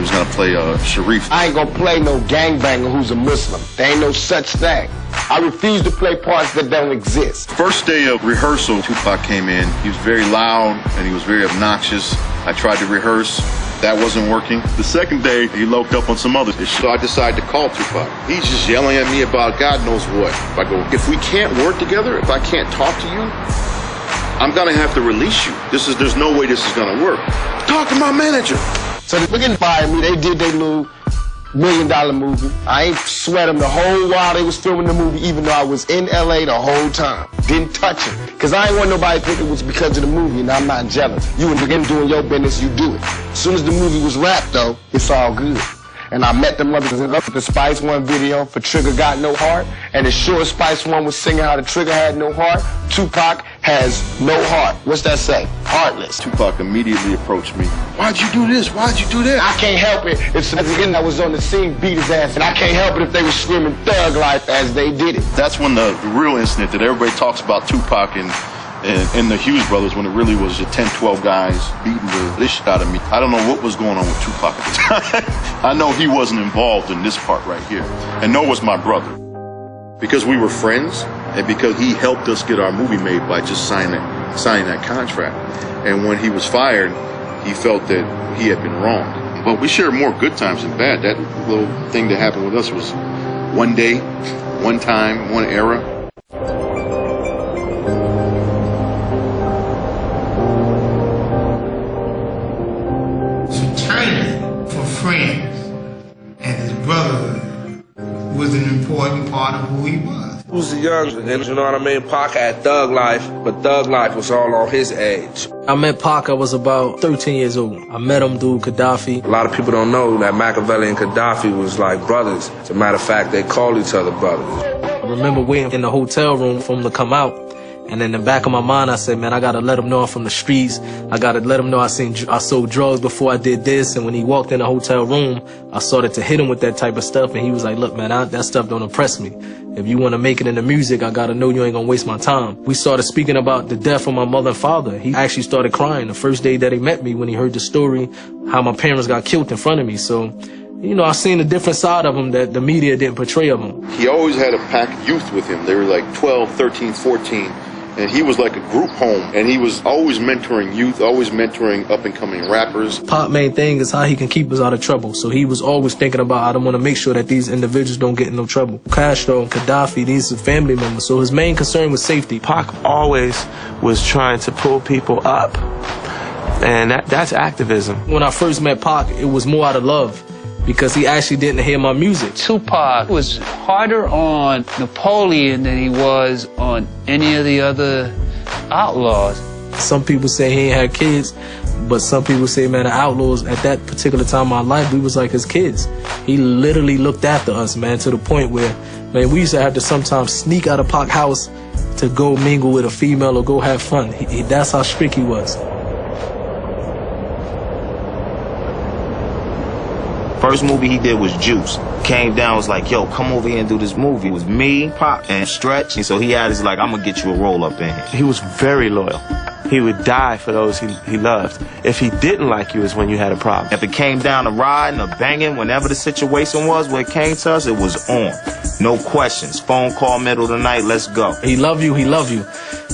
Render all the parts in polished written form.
was going to play Sharif. I ain't going to play no gangbanger who's a Muslim. There ain't no such thing. I refuse to play parts that don't exist. First day of rehearsal, Tupac came in. He was very loud and he was very obnoxious. I tried to rehearse. That wasn't working. The second day, he loped up on some other shit. So I decided to call Tupac. He's just yelling at me about God knows what. I go, if we can't work together, if I can't talk to you, I'm gonna have to release you. There's no way this is gonna work. Talk to my manager. So they fucking fired me. They did their little $1 million movie. I ain't sweat them the whole while they was filming the movie, even though I was in LA the whole time. Didn't touch it. Because I ain't want nobody to think it was because of the movie, and I'm not jealous. You and begin doing your business, you do it. As soon as the movie was wrapped, though, it's all good. And I met them mothers in the Spice One video for Trigger Got No Heart, and the short Spice One was singing how the Trigger had no heart. Tupac has no heart. What's that say? Heartless. Tupac immediately approached me. Why'd you do this? Why'd you do that? I can't help it. It's again I was on the scene, beat his ass, and I can't help it if they were screaming thug life as they did it. That's when the real incident that everybody talks about Tupac and the Hughes brothers, when it really was just 10, 12 guys beating the shit out of me. I don't know what was going on with Tupac at the time. I know he wasn't involved in this part right here. And nor was my brother. Because we were friends, and because he helped us get our movie made by just signing that contract. And when he was fired, he felt that he had been wronged. But we shared more good times than bad. That little thing that happened with us was one day, one time, one era. Was an important part of who he was. He was young, and you know what I mean? Pac had thug life, but thug life was all on his age. I met Pac, I was about 13 years old. I met him through Gaddafi. A lot of people don't know that Machiavelli and Gaddafi was like brothers. As a matter of fact, they called each other brothers. I remember waiting in the hotel room for him to come out. And in the back of my mind, I said, man, I gotta let him know I'm from the streets. I gotta let him know I sold drugs before I did this. And when he walked in the hotel room, I started to hit him with that type of stuff. And he was like, look, man, that stuff don't impress me. If you want to make it in the music, I gotta know you ain't gonna waste my time. We started speaking about the death of my mother and father. He actually started crying the first day that he met me when he heard the story, how my parents got killed in front of me. So, you know, I seen a different side of him that the media didn't portray of him. He always had a pack of youth with him. They were like 12, 13, 14. And he was like a group home, and he was always mentoring youth, always mentoring up-and-coming rappers. Pac's main thing is how he can keep us out of trouble. So he was always thinking about how to want to make sure that these individuals don't get in no trouble. Castro, Gaddafi, these are family members. So his main concern was safety. Pac always was trying to pull people up, and that's activism. When I first met Pac, it was more out of love, because he actually didn't hear my music. Tupac was harder on Napoleon than he was on any of the other outlaws. Some people say he ain't had kids, but some people say, man, the Outlaws, at that particular time of our life, we was like his kids. He literally looked after us, man, to the point where, man, we used to have to sometimes sneak out of Pac's house to go mingle with a female or go have fun. That's how strict he was. First movie he did was Juice. Came down, was like, yo, come over here and do this movie. It was me, Pac, and Stretch. And so he had his like, I'm gonna get you a role up in here. He was very loyal. He would die for those he loved. If he didn't like you is when you had a problem. If it came down to riding or banging, whenever the situation was where it came to us, it was on. No questions. Phone call, middle of the night, let's go. He love you, he love you.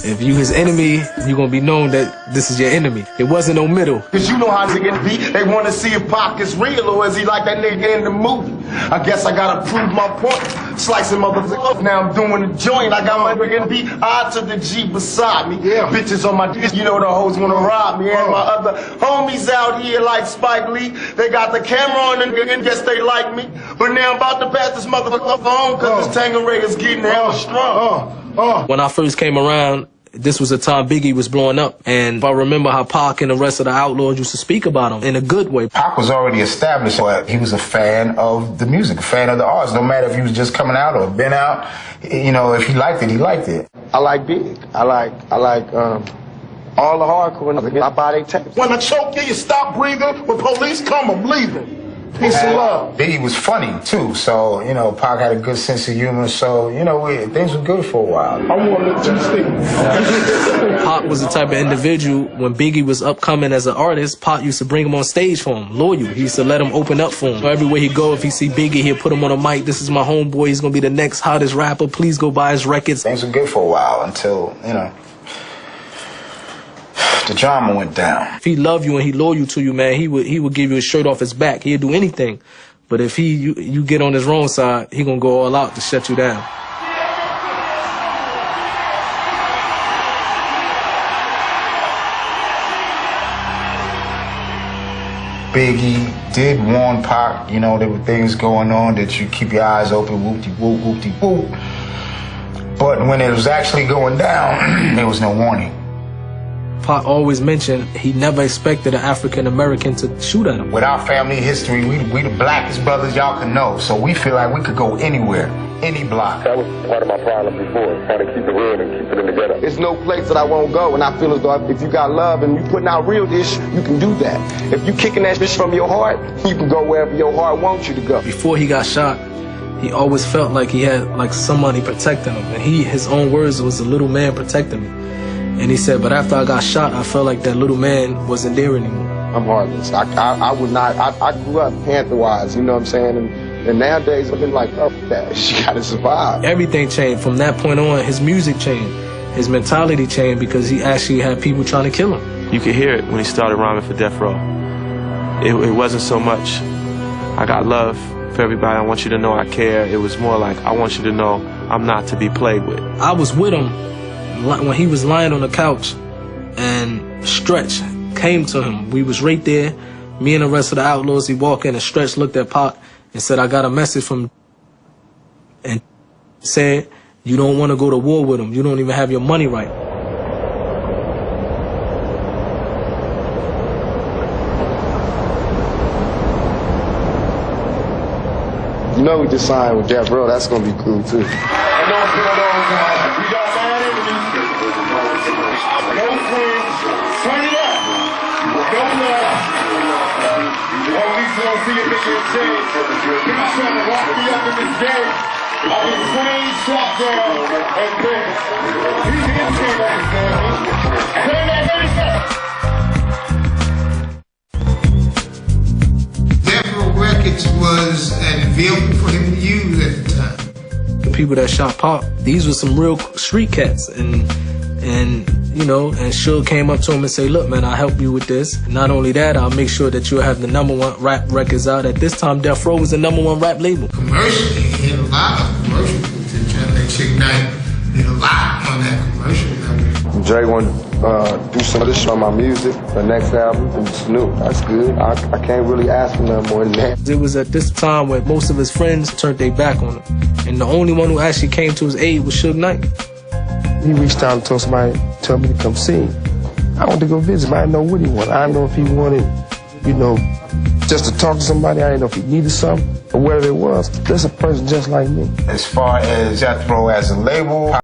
If you his enemy, you're gonna be known that this is your enemy. It wasn't no middle. Cause you know how niggas be. They wanna see if Pac is real or is he like that nigga in the movie. I guess I gotta prove my point. Slicing motherfuckers up. Now I'm doing the joint. I got my nigga B. I to the G beside me. Yeah. Bitches on my dick. You know the hoes wanna rob me. And my other homies out here like Spike Lee. They got the camera on and guess they like me. But now I'm about to pass this motherfucker home cause this Tangeray is getting hella strong. When I first came around, this was the time Biggie was blowing up. And I remember how Pac and the rest of the Outlaws used to speak about him in a good way. Pac was already established, but he was a fan of the music, a fan of the arts. No matter if he was just coming out or been out, you know, if he liked it, he liked it. I like Big. I like all the hardcore niggas. I buy they tapes. When I choke you, you stop breathing. When police come, I'm leaving. Peace and love. Biggie was funny too, so you know, Pac had a good sense of humor. So you know, things were good for a while. I want to stick. Pac was the type of individual, when Biggie was upcoming as an artist, Pac used to bring him on stage for him, loyal. He used to let him open up for him. Everywhere he go, if he see Biggie, he'll put him on a mic. This is my homeboy. He's gonna be the next hottest rapper. Please go buy his records. Things were good for a while until, you know, the drama went down. If he love you and he loyal to you, man, he would give you his shirt off his back. He'd do anything. But if you get on his wrong side, he gonna go all out to shut you down. Biggie did warn Pac, you know, there were things going on that you keep your eyes open, whoop-de-whoop, whoop-de-whoop. But when it was actually going down, there was no warning. Pac always mentioned he never expected an African American to shoot at him. With our family history, we the blackest brothers y'all can know, so we feel like we could go anywhere, any block. That was part of my problem before, trying to keep it real and keep it in together. There's no place that I won't go, and I feel as though if you got love and you putting out real ish, you can do that. If you kicking that bitch from your heart, you can go wherever your heart wants you to go. Before he got shot, he always felt like he had like somebody protecting him, and his own words was a little man protecting me. And he said, but after I got shot, I felt like that little man wasn't there anymore. I'm heartless. I would not. I grew up Panther-wise, you know what I'm saying? And nowadays I've been like, oh, that she gotta survive. Everything changed. From that point on, his music changed. His mentality changed because he actually had people trying to kill him. You could hear it when he started rhyming for Death Row. It wasn't so much, I got love for everybody, I want you to know I care. It was more like, I want you to know I'm not to be played with. I was with him when he was lying on the couch, and Stretch came to him. We was right there, me and the rest of the Outlaws. He walked in, and Stretch looked at Pac and said, I got a message from, and said, you don't want to go to war with him. You don't even have your money right. You know we just signed with Death Row. That's gonna be cool too. Death Row Records was a vehicle for him to use at the time. The people that shot Pac, these were some real street cats, and you know, and Suge came up to him and say, look, man, I'll help you with this. Not only that, I'll make sure that you'll have the #1 rap records out. At this time, Death Row was the #1 rap label. Commercially, he had a lot of commercials with Chick Knight. Did a lot on that commercial. Dre wanted to do some of this on my music, the next album, and Snoop. That's good. I can't really ask for nothing more than that. It was at this time where most of his friends turned their back on him, and the only one who actually came to his aid was Suge Knight. He reached out and told somebody, tell me to come see him. I wanted to go visit him. I didn't know what he wanted. I didn't know if he wanted, you know, just to talk to somebody. I didn't know if he needed something or whatever it was. There's a person just like me. As far as Death Row as a label,